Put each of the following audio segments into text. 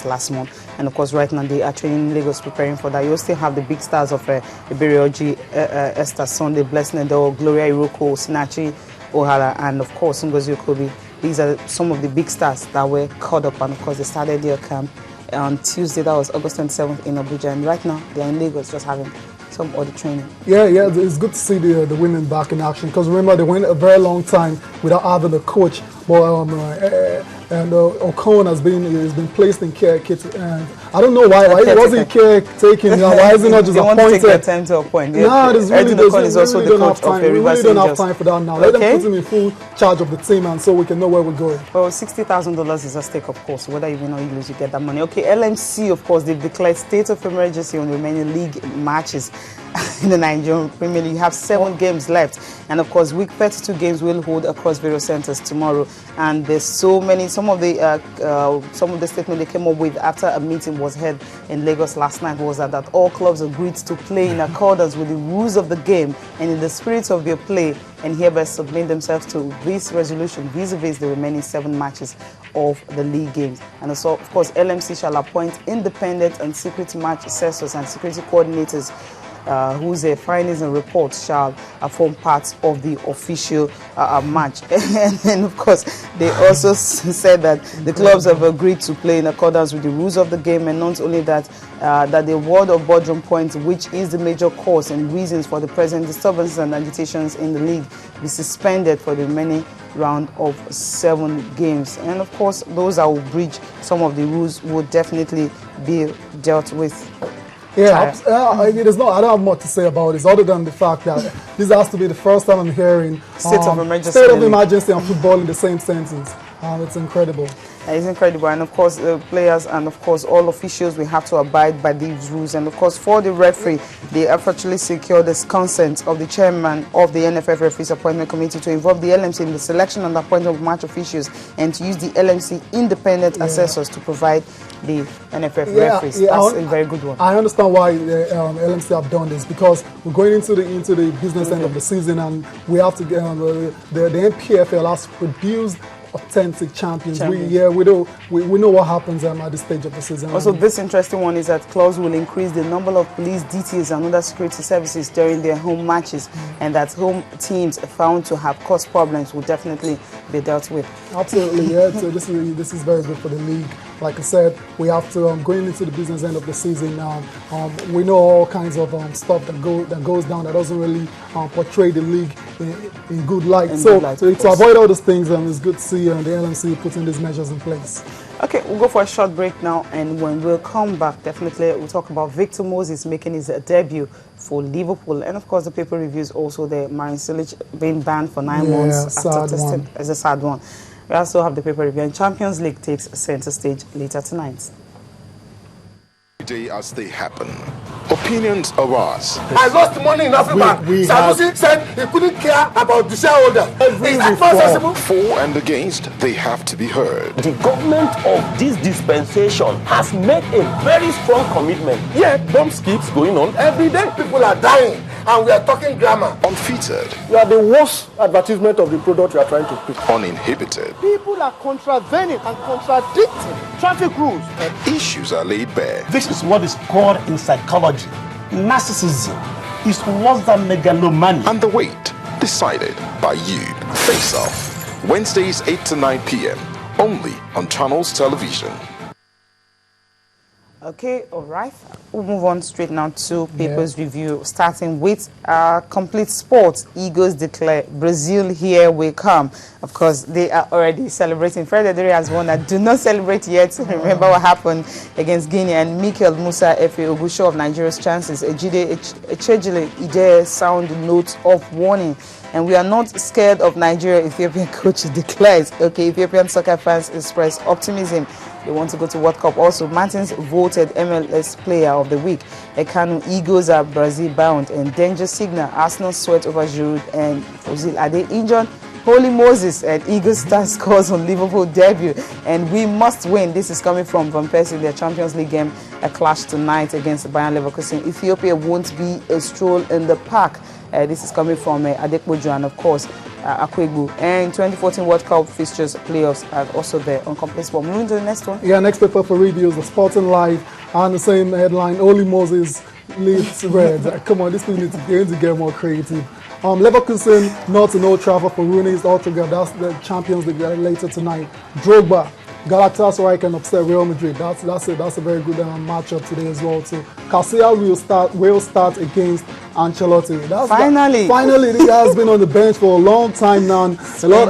last month, and of course right now they are training in Lagos preparing for that. You still have the big stars of Iberioji, Esther Sunday, Blessing Edo, Gloria Iroko, Sinachi O'Hara, and of course Ngozi Okobi. These are some of the big stars that were caught up, and of course they started their camp on Tuesday, that was August 27th in Abuja, and right now they are in Lagos just having some other training. Yeah, it's good to see the women back in action, because remember they went a very long time without having a coach. But Okon has been placed in care kit, and I don't know why wasn't caretaking. Why is he not just appointed? They want to take their time to appoint. No, there's really don't have time for that now. Let them put him in full charge of the team, and so we can know where we're going. Well, $60,000 is at stake, of course. Whether you win or you lose, you get that money. Okay, LMC, of course, they've declared state of emergency on the remaining league matches in the Nigerian Premier League. You have 7 games left, and of course, week 32 games will hold across various centers tomorrow. And there's so many. Some of the statement they came up with after a meeting was held in Lagos last night was that all clubs agreed to play in accordance with the rules of the game and in the spirit of their play, and hereby submit themselves to this resolution vis-a-vis the remaining 7 matches of the league games. And also, of course, LMC shall appoint independent and secret match assessors and security coordinators whose findings and reports shall form part of the official match. And then, of course, they also said that the clubs have agreed to play in accordance with the rules of the game, and not only that, that the award of boardroom points, which is the major cause and reasons for the present disturbances and agitations in the league, be suspended for the remaining round of 7 games. And of course, those that will breach some of the rules will definitely be dealt with. Yeah, I don't have much to say about this other than the fact that this has to be the first time I'm hearing state of emergency and football in the same sentence. It's incredible. It's incredible, and of course players and of course all officials, we have to abide by these rules. And of course for the referee, they effortlessly secured the consent of the chairman of the NFF Referees Appointment Committee to involve the LMC in the selection and appointment of match officials, and to use the LMC independent assessors to provide the NFF referees. That's a very good one. I understand why the LMC have done this, because we're going into the business end of the season, and we have to get the NPFL has produced authentic champions. We know what happens at this stage of the season. Also, this interesting one is that clubs will increase the number of police details and other security services during their home matches, and that home teams found to have caused problems will definitely be dealt with. Absolutely, yeah. So this is very good for the league. Like I said, we have to going into the business end of the season now. We know all kinds of stuff that goes down that doesn't really portray the league in good light. To avoid all those things, it's good to see the LMC putting these measures in place. Okay, we'll go for a short break now, and when we'll come back, definitely we'll talk about Victor Moses making his debut for Liverpool, and of course the paper reviews also the Marin Cilic being banned for 9 months after testing as a sad one. We also have the paper review, and Champions League takes center stage later tonight. Day as they happen. Opinions are ours. I lost money in Africa. Sanusi said he couldn't care about the shareholder. Is that possible? For and against, they have to be heard. The government of this dispensation has made a very strong commitment. Yet, bomb skips going on every day. People are dying, and we are talking grammar. Unfeatured. You are the worst advertisement of the product you are trying to pitch. Uninhibited. People are contravening and contradicting traffic rules. And issues are laid bare. This is what is called in psychology narcissism. Is worse than megalomania. And the weight decided by you. Face Off, Wednesdays 8 to 9 p.m. only on Channels Television. Okay, all right. We'll move on straight now to papers review, starting with complete sports. Eagles declare Brazil here we come. Of course, they are already celebrating. Fred Adere has won that. Do not celebrate yet. Remember what happened against Guinea, and Mikel Musa Efe Ogusho of Nigeria's chances. Ejide Echejile Ide sound notes of warning. And we are not scared of Nigeria, Ethiopian coach declares. Okay, Ethiopian soccer fans express optimism. They want to go to World Cup. Also, Martins voted MLS Player of the Week. Ekanu Eagles are Brazil bound, and danger signal. Arsenal sweat over Giroud and Ozil. Are they injured? Holy Moses and Eagles star scores on Liverpool debut, and we must win. This is coming from Van Persie, their Champions League game, a clash tonight against Bayern Leverkusen. Ethiopia won't be a stroll in the park. This is coming from Adekbojo, and of course, Akwegbu. And 2014 World Cup fixtures playoffs are also there on Complete Sport. Moving to the next one. Yeah, next paper for review is the Sporting Life, and the same headline, Oli Moses leads Reds. Come on, this people need to get more creative. Leverkusen not in Old Trafford for Rooney's Ultra. That's the Champions League later tonight. Drogba, Galatasaray can upset Real Madrid. That's a very good matchup today as well too. Casillas will start against Ancelotti. Finally, he has been on the bench for a long time now. A lot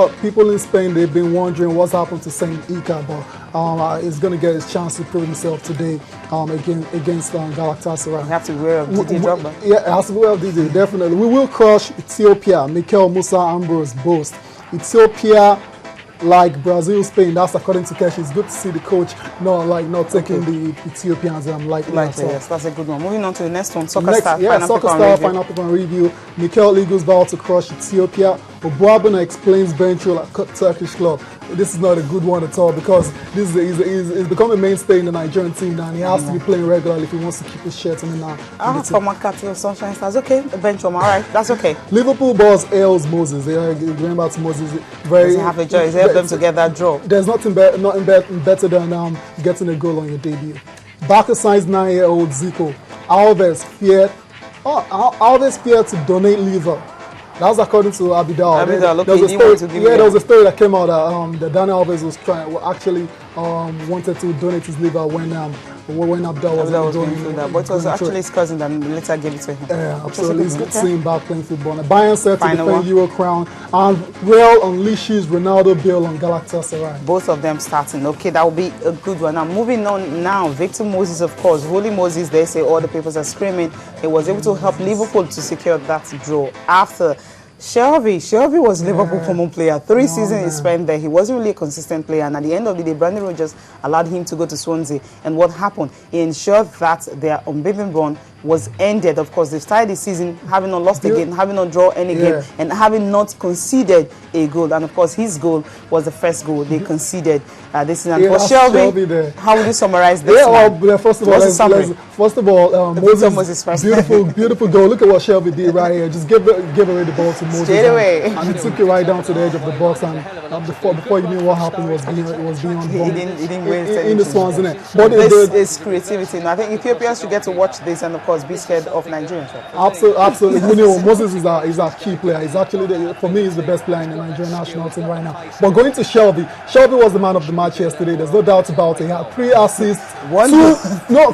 of people in Spain, they've been wondering what's happened to Saint Iker, but he's going to get his chance to prove himself today against Galatasaray. You have to wear Didier Drogba. Yeah, it has to wear Didier, definitely. We will crush Ethiopia. Mikel Musa Ambrose boast. Ethiopia, like Brazil, Spain. That's according to Kesh. It's good to see the coach not taking the Ethiopians lightly. Yes, that's a good one. Moving on to the next one. Soccer Star Final Paper Review. Mikel Eagles vow to crush Ethiopia. Obuabuna explains Benchul at Turkish club. This is not a good one at all because he's become a mainstay in the Nigerian team now, and he has to be playing regularly if he wants to keep his shirt in the former captain of Sunshine Stars. Okay, Benchum, all right, that's okay. Liverpool boss Ailes Moses. Going back to Moses, doesn't have a choice. Help them to get that draw. There's nothing better than getting a goal on your debut. Barca signs 9-year-old Zico. Alves feared to donate liver. That was according to Abidal. There was a story that came out that Daniel Alves was wanted to donate his liver when Abidal was going through that. But it was actually his cousin that later gave it to him. Yeah, absolutely. It's good to see him back playing football. Now, Bayern set to defend Euro crown, and Real unleashes Ronaldo Bale on Galatasaray. Both of them starting. Okay, that will be a good one. Now, moving on now, Victor Moses, of course. Holy Moses, they say all the papers are screaming. He was able to help Liverpool to secure that draw after Shelby was Liverpool common player. 3 seasons he spent there. He wasn't really a consistent player, and at the end of the day, Brandon Rodgers allowed him to go to Swansea. And what happened? He ensured that their unbeaten run was ended. Of course, they started the season having not lost a game, having not drawn any game, and having not conceded a goal. And of course, his goal was the first goal they conceded this season. For Shelby, how would you summarize this? First of all, Moses, beautiful goal. Look at what Shelby did right here. Just give away the ball to Moses. Straight away. And he took it right down to the edge of the box. And before you knew what happened, was beyond he didn't waste in the Swans, innit? But this is creativity. Now, I think Ethiopians should get to watch this and, of course, be scared of Nigerians. Absolutely. Moses is our key player. He's actually, for me, he's the best player in the Nigerian national team right now. But going to Shelby was the man of the match yesterday. There's no doubt about it. He had 3 assists,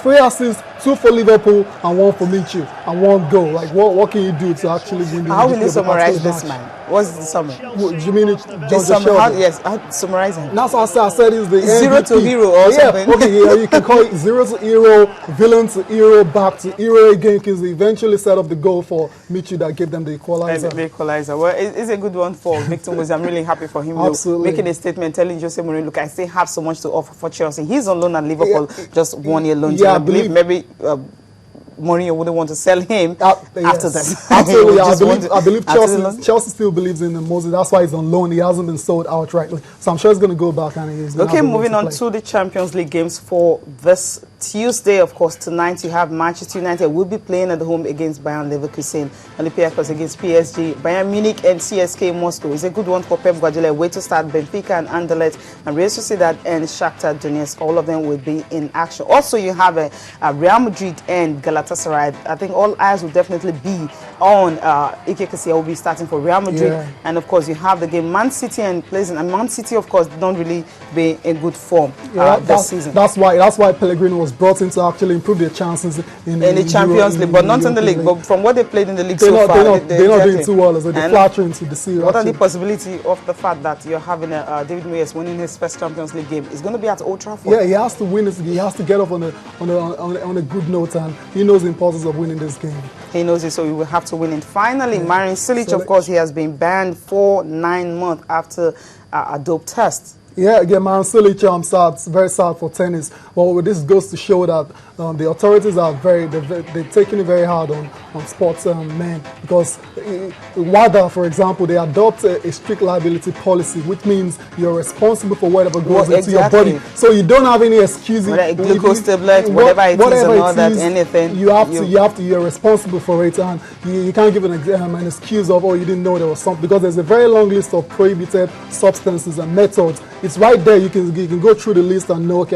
3 assists, 2 for Liverpool and 1 for Michu and 1 goal. Like, what can you do to actually win the How will you summarize this man? What's the summary? Do you mean yes, I'll summarize him. That's what I said is the 0 to hero or something. Okay, you can call it 0 to hero, villain to hero, back to hero again, because he eventually set up the goal for Michu that gave them the equalizer. Well, it's a good one for Victor Moses. I'm really happy for him. Absolutely. Making a statement telling Jose Mourinho, look, I still have so much to offer for Chelsea. He's on loan at Liverpool, just 1 year loan. I believe maybe Mourinho wouldn't want to sell him after that. Absolutely, I believe Chelsea still believes in Moses. That's why he's on loan. He hasn't been sold outrightly. So I'm sure he's going to go back and he's okay, moving on to the Champions League games for this Tuesday. Of course, tonight you have Manchester United will be playing at home against Bayern Leverkusen, Olympiacos against PSG, Bayern Munich and CSK Moscow. It's a good one for Pep Guardiola. Way to start Benfica and Anderlecht, and Real Sociedad and Shakhtar Donetsk. All of them will be in action. Also, you have a Real Madrid and Galatasaray. I think all eyes will definitely be on Ike Casillas will be starting for Real Madrid, and of course you have the game Man City and Pleasant. And Man City, of course, don't really be in good form this season. That's why Pellegrini was brought in to actually improve their chances in the Champions League, but not in the league. But from what they played in the league so far, they're not doing too well. So they're flattering to the series. What are the possibility of the fact that you're having David Moyes winning his first Champions League game? It's going to be at Old Trafford. Yeah, he has to win this. He has to get off on a good note, and he knows the importance of winning this game. He knows it, so he will have to win it. Finally, Marin Cilic, of course, he has been banned for 9 months after a dope test. Yeah, again, Marin Cilic, very sad for tennis. But this goes to show that the authorities are they've taken it very hard sportsmen, because WADA, for example, they adopt a strict liability policy, which means you're responsible for whatever goes into your body. So you don't have any excuses. Glucose tablet, whatever it is, and all that, anything. You're responsible for it, and you can't give an excuse of, oh, you didn't know there was something, because there's a very long list of prohibited substances and methods. It's right there. You can go through the list and know, okay,